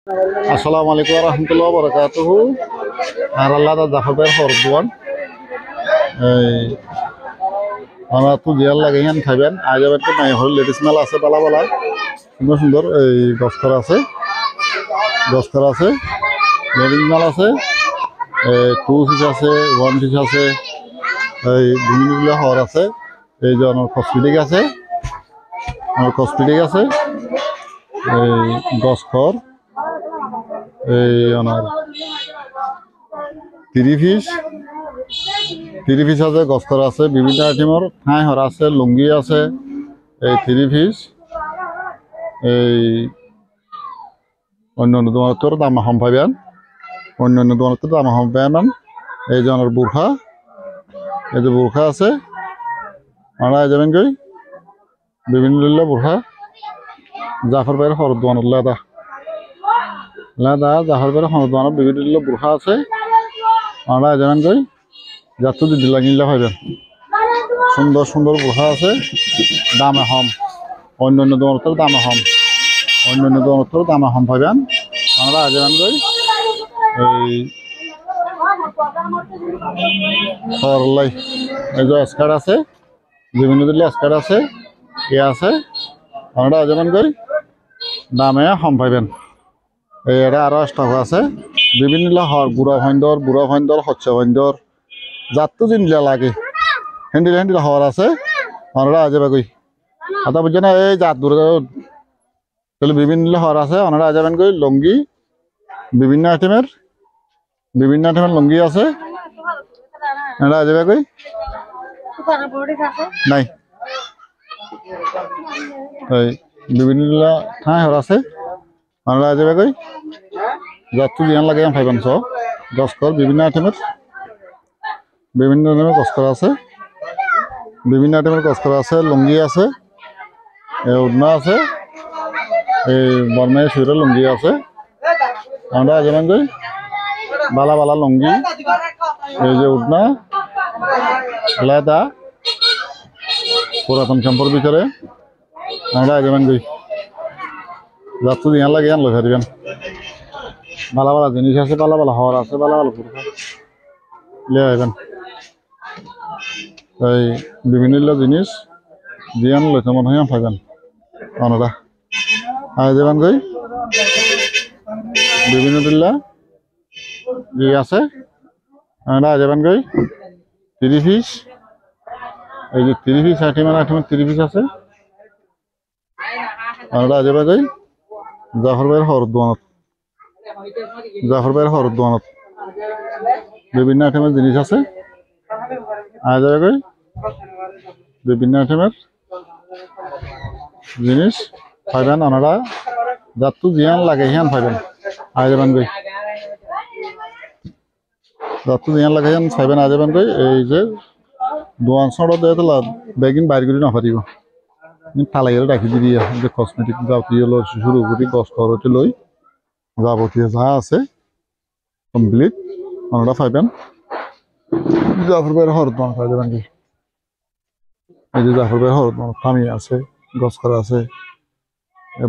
আসসালামু আলাইকুম ওয়া রাহমাতুল্লাহি ওয়া বারাকাতুহু। আর আল্লাহ দা জাফর ভাই ফরদুয়ান এই আমরা তো জিয়াল লাগে ইয়ান খাবেন আজ আবার তো নাই হল লেডিস মেল আছে বালা বালা সুন্দর সুন্দর এই গস্কর আছে লেডিস মেল আছে টু ফিস আছে ওয়ান ফিস আছে এই বিভিন্ন হর আছে এই যে আমার কসমেটিক আছে এই গস্কর এই ওনার তিরি পিস আছে গস্কর আছে বিভিন্ন আইটেমর ঠাই হর আছে লুঙ্গি আছে এই থ্রি পিস এই অন্য দোকানতর দাম কম পাবেন অন্য দোকানতর দাম কম পাবেন এই যে ওনার বোরখা এই যে বোরখা আছে আমরা যাবেন কই বিভিন্ন বোরখা জাফর ভাইয়ের হর দোকান লাদা জাফর ভাইয়ের হর দোকান বিভিন্ন বোরখা আছে আমরা যাবেন কই যাত্রা যদি লাগিয়ে পাইবেন সুন্দর সুন্দর বোরখা আছে দামে কম অন্য দোকানতর দামে কম পাইবেন আমরা যাবেন কই এই সরলাই এই যে স্কার্ট আছে বিভিন্ন ধরনের স্কার্ট আছে আছে আমরা যাবেন কই দামে কম পাইবেন এটা আরো স্টক আছে বিভিন্ন হর বুড়া ভাইন্দর হচ্ছ ভাইন্দর যাত্রা জিনিস লাগে হ্যান্ডেল হওয়ার আছে আমরা যাবে কই আদা বুঝছে না এই জাত দূরে তাহলে বিভিন্ন হর আছে ওনারা যাবেন কই লুঙ্গি বিভিন্ন আইটেমের লুঙ্গি আছে ওনারা যাবে কই নাই এই বিভিন্ন ঠাই হর আছে ওনারা যাবে কই যাত্রা জিয়ান লাগে ফাইবান সব গস্কর বিভিন্ন আইটেমের গস্কর আছে লুঙ্গি আছে উড়না আছে এই বর্মাই সুরের লুঙ্গি আছে আমরা যেমন কই বালা লুঙ্গি এই যে উড়না লেদা পুরাতন ক্যাম্পর ভিতরে আমরা যেমন কই যাত্রা জিয়ান লাগে আনলো ফেরবেন বালা জিনিস আছে বালা হওয়ার আছে বালা পুরো লিয়ে আইবেন এই বিভিন্ন জিনিস জিয়ান লইতে মনে হয় পাইবেন ওনারা আয় যাবেন কই বিভিন্ন দিল্লা আছে ওনারা যাবেন কই 30 পিস এই যে 30 পিস আইটেম 30 পিস আছে ওনারা যাবে কই জাফর ভাইয়ের হর দোয়ানত বিভিন্ন আইটেমের জিনিস আছে আয় যাবে কই বিভিন্ন আইটেমের জিনিস পাইবেন ওনারা যাত্তু জিয়ান লাগে হিয়ান পাইবেন আয় যাবেন কই যাত্তু জিয়ান লাগে হিয়ান পাইবেন আয় যাবেন কই এই যে দোয়ান সড় দিয়ে তো বেগিন বাইর করে না পারিব তালাই রাখি দিবি যে কসমেটিক যাবতীয় শুরু করি গস্কর লই যাবতীয় যা আছে কমপ্লিট ওনারা পাইবেন জাফর ভাইয়ের হর দোকান পাই যাবেন কি এই যে জাফর ভাইয়ের হর দোকান থামি আছে গস্কর আছে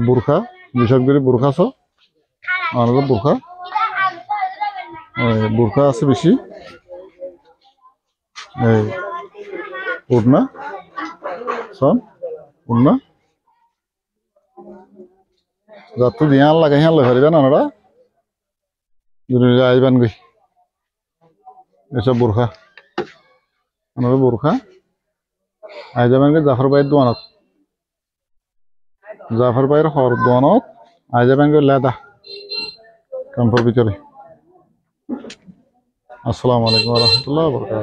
বোরখা বিশেষ করে বোরখা আছে আমাদের বোরখা আছে বেশি এই উড়না যাত্রা দিয়ান লাগে হিয়ান লই পারিবেন ওনারা যদি আইবেন গই এসব বোরখা আই যাবেন গই জাফর ভাইয়ের হর দোয়ানত আই যাবেন গই লেদা ক্যাম্পের ভিতরে। আসসালামু আলাইকুম ওয়া রাহমাতুল্লাহি ওয়া বারাকাতুহু।